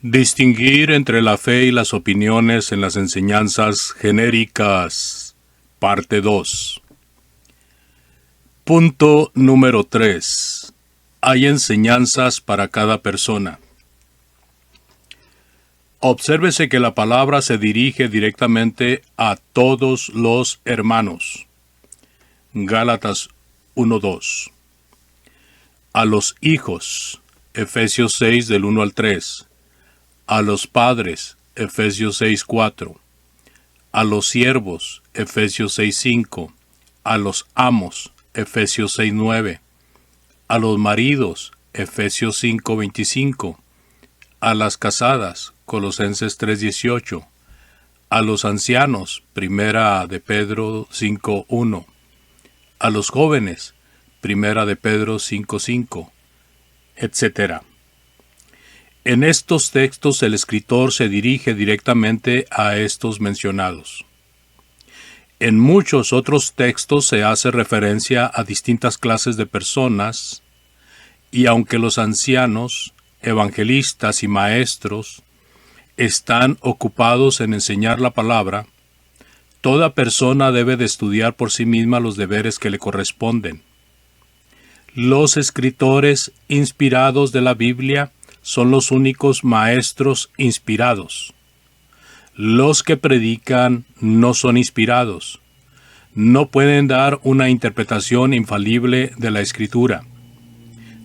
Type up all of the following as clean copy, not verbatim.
Distinguir entre la fe y las opiniones en las enseñanzas genéricas. Parte 2. Punto número 3. Hay enseñanzas para cada persona. Obsérvese que la palabra se dirige directamente a todos los hermanos. Gálatas 1:2. A los hijos. Efesios 6 del 1 al 3. A los padres, Efesios 6:4. A los siervos, Efesios 6:5. A los amos, Efesios 6:9. A los maridos, Efesios 5:25. A las casadas, Colosenses 3:18. A los ancianos, Primera de Pedro 5:1. A los jóvenes, Primera de Pedro 5:5, etc. En estos textos el escritor se dirige directamente a estos mencionados. En muchos otros textos se hace referencia a distintas clases de personas, y aunque los ancianos, evangelistas y maestros están ocupados en enseñar la palabra, toda persona debe de estudiar por sí misma los deberes que le corresponden. Los escritores inspirados de la Biblia son los únicos maestros inspirados. Los que predican no son inspirados. No pueden dar una interpretación infalible de la Escritura.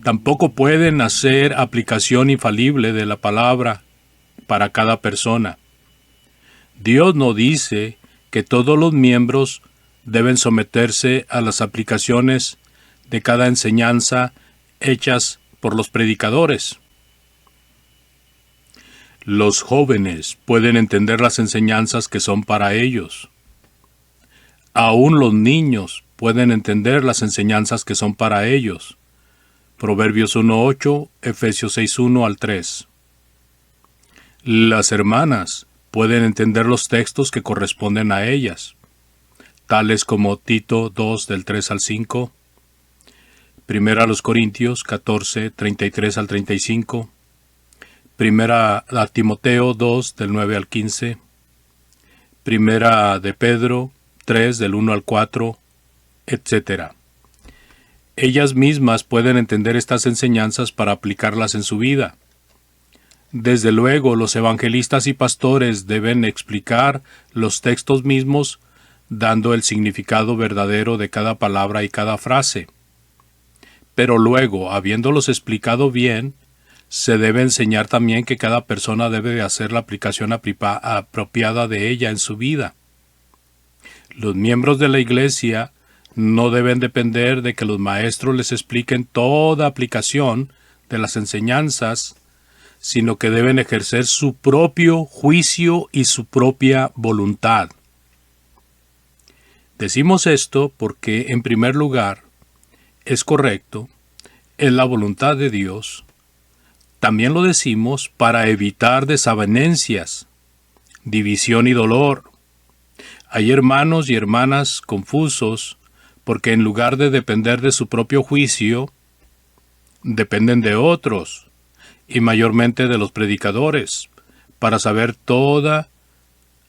Tampoco pueden hacer aplicación infalible de la palabra para cada persona. Dios no dice que todos los miembros deben someterse a las aplicaciones de cada enseñanza hechas por los predicadores. Los jóvenes pueden entender las enseñanzas que son para ellos. Aún los niños pueden entender las enseñanzas que son para ellos. Proverbios 1:8, Efesios 6:1 al 3. Las hermanas pueden entender los textos que corresponden a ellas, tales como Tito 2 del 3 al 5, Primera a los Corintios 14, 33 al 35, Primera a Timoteo 2 del 9 al 15, Primera de Pedro 3 del 1 al 4, etc. Ellas mismas pueden entender estas enseñanzas para aplicarlas en su vida. Desde luego, los evangelistas y pastores deben explicar los textos mismos, dando el significado verdadero de cada palabra y cada frase. Pero luego, habiéndolos explicado bien, se debe enseñar también que cada persona debe de hacer la aplicación apropiada de ella en su vida. Los miembros de la iglesia no deben depender de que los maestros les expliquen toda aplicación de las enseñanzas, sino que deben ejercer su propio juicio y su propia voluntad. Decimos esto porque, en primer lugar, es correcto, es la voluntad de Dios. También lo decimos para evitar desavenencias, división y dolor. Hay hermanos y hermanas confusos porque en lugar de depender de su propio juicio, dependen de otros, y mayormente de los predicadores, para saber toda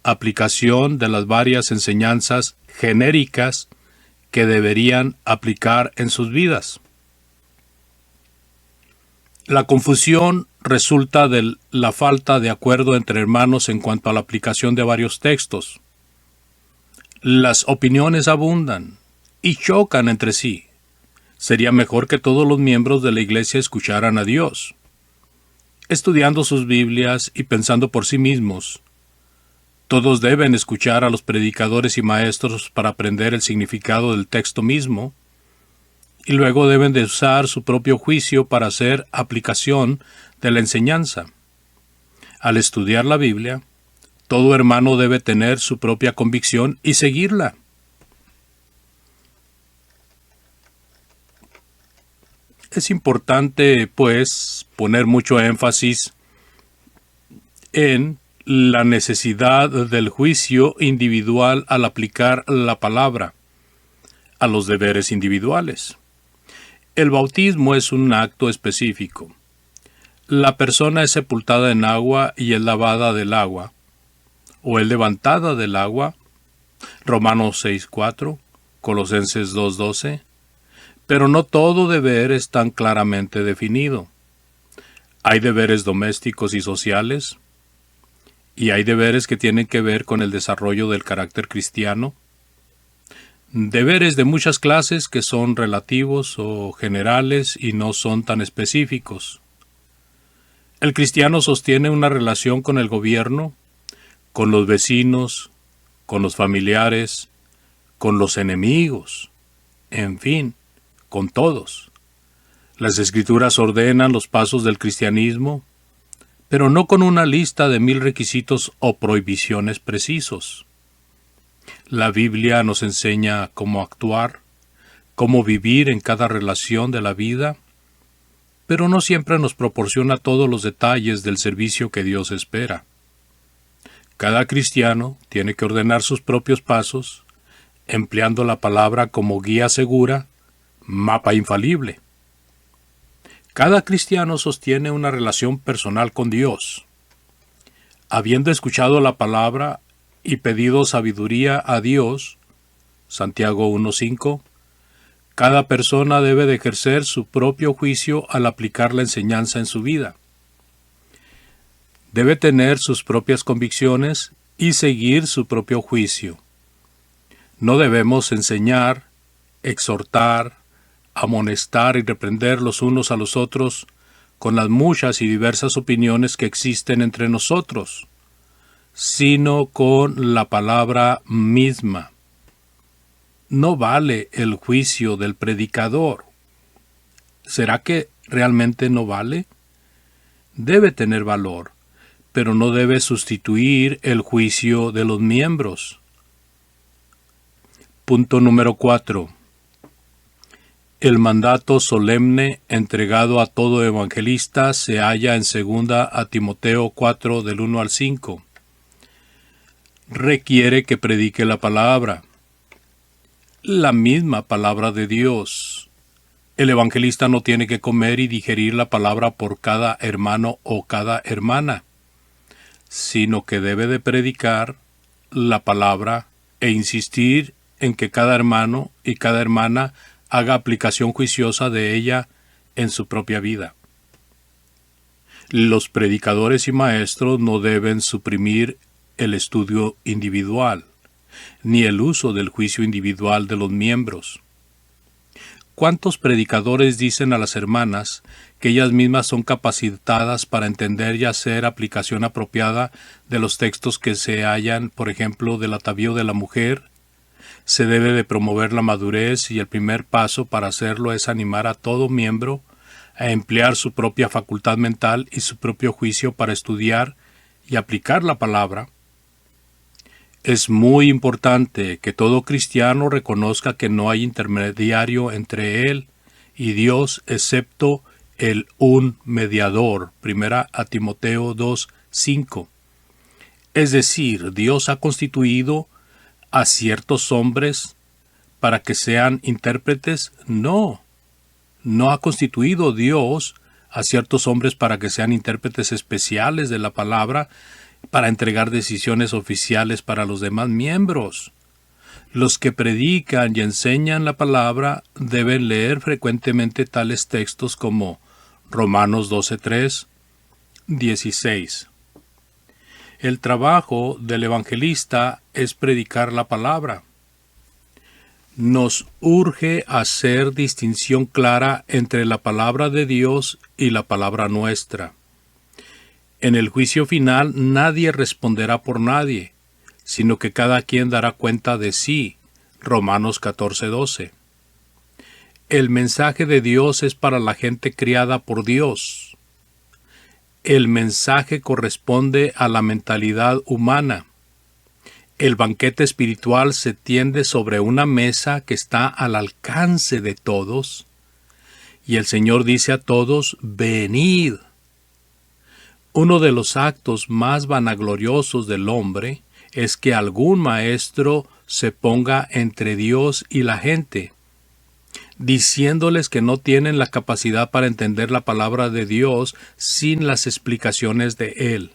aplicación de las varias enseñanzas genéricas que deberían aplicar en sus vidas. La confusión resulta de la falta de acuerdo entre hermanos en cuanto a la aplicación de varios textos. Las opiniones abundan y chocan entre sí. Sería mejor que todos los miembros de la iglesia escucharan a Dios, estudiando sus Biblias y pensando por sí mismos. Todos deben escuchar a los predicadores y maestros para aprender el significado del texto mismo, y luego deben de usar su propio juicio para hacer aplicación de la enseñanza. Al estudiar la Biblia, todo hermano debe tener su propia convicción y seguirla. Es importante, pues, poner mucho énfasis en la necesidad del juicio individual al aplicar la palabra a los deberes individuales. El bautismo es un acto específico. La persona es sepultada en agua y es lavada del agua, o es levantada del agua, Romanos 6:4, Colosenses 2:12, pero no todo deber es tan claramente definido. Hay deberes domésticos y sociales, y hay deberes que tienen que ver con el desarrollo del carácter cristiano. Deberes de muchas clases que son relativos o generales y no son tan específicos. El cristiano sostiene una relación con el gobierno, con los vecinos, con los familiares, con los enemigos, en fin, con todos. Las Escrituras ordenan los pasos del cristianismo, pero no con una lista de 1000 requisitos o prohibiciones precisos. La Biblia nos enseña cómo actuar, cómo vivir en cada relación de la vida, pero no siempre nos proporciona todos los detalles del servicio que Dios espera. Cada cristiano tiene que ordenar sus propios pasos, empleando la palabra como guía segura, mapa infalible. Cada cristiano sostiene una relación personal con Dios. Habiendo escuchado la palabra y pedido sabiduría a Dios, Santiago 1:5, cada persona debe de ejercer su propio juicio al aplicar la enseñanza en su vida. Debe tener sus propias convicciones y seguir su propio juicio. No debemos enseñar, exhortar, amonestar y reprender los unos a los otros con las muchas y diversas opiniones que existen entre nosotros, sino con la palabra misma. No vale el juicio del predicador. ¿Será que realmente no vale? Debe tener valor, pero no debe sustituir el juicio de los miembros. Punto número 4. El mandato solemne entregado a todo evangelista se halla en 2 a Timoteo 4 del 1 al 5. Requiere que predique la palabra, la misma palabra de Dios. El evangelista no tiene que comer y digerir la palabra por cada hermano o cada hermana, sino que debe de predicar la palabra e insistir en que cada hermano y cada hermana haga aplicación juiciosa de ella en su propia vida. Los predicadores y maestros no deben suprimir el estudio individual, ni el uso del juicio individual de los miembros. ¿Cuántos predicadores dicen a las hermanas que ellas mismas son capacitadas para entender y hacer aplicación apropiada de los textos que se hallan, por ejemplo, del atavío de la mujer? Se debe de promover la madurez y el primer paso para hacerlo es animar a todo miembro a emplear su propia facultad mental y su propio juicio para estudiar y aplicar la palabra. Es muy importante que todo cristiano reconozca que no hay intermediario entre él y Dios excepto el un mediador. 1 a Timoteo 2:5. Es decir, Dios ha constituido a ciertos hombres para que sean intérpretes. No ha constituido Dios a ciertos hombres para que sean intérpretes especiales de la palabra, para entregar decisiones oficiales para los demás miembros. Los que predican y enseñan la palabra deben leer frecuentemente tales textos como Romanos 12:3, 16. El trabajo del evangelista es predicar la palabra. Nos urge hacer distinción clara entre la palabra de Dios y la palabra nuestra. En el juicio final nadie responderá por nadie, sino que cada quien dará cuenta de sí. Romanos 14:12. El mensaje de Dios es para la gente criada por Dios. El mensaje corresponde a la mentalidad humana. El banquete espiritual se tiende sobre una mesa que está al alcance de todos, y el Señor dice a todos: venid. Uno de los actos más vanagloriosos del hombre es que algún maestro se ponga entre Dios y la gente. diciéndoles que no tienen la capacidad para entender la palabra de Dios sin las explicaciones de Él.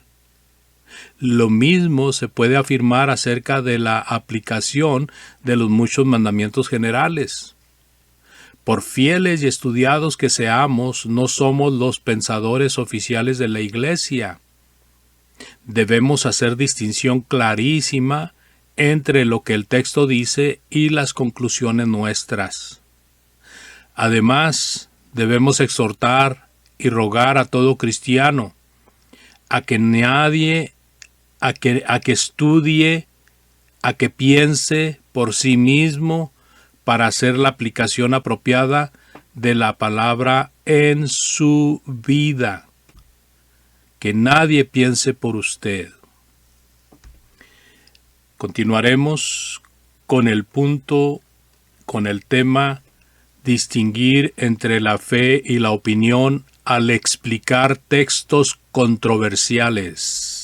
Lo mismo se puede afirmar acerca de la aplicación de los muchos mandamientos generales. Por fieles y estudiados que seamos, no somos los pensadores oficiales de la Iglesia. Debemos hacer distinción clarísima entre lo que el texto dice y las conclusiones nuestras. Además, debemos exhortar y rogar a todo cristiano a que estudie, a que piense por sí mismo para hacer la aplicación apropiada de la palabra en su vida. Que nadie piense por usted. Continuaremos con el tema distinguir entre la fe y la opinión al explicar textos controversiales.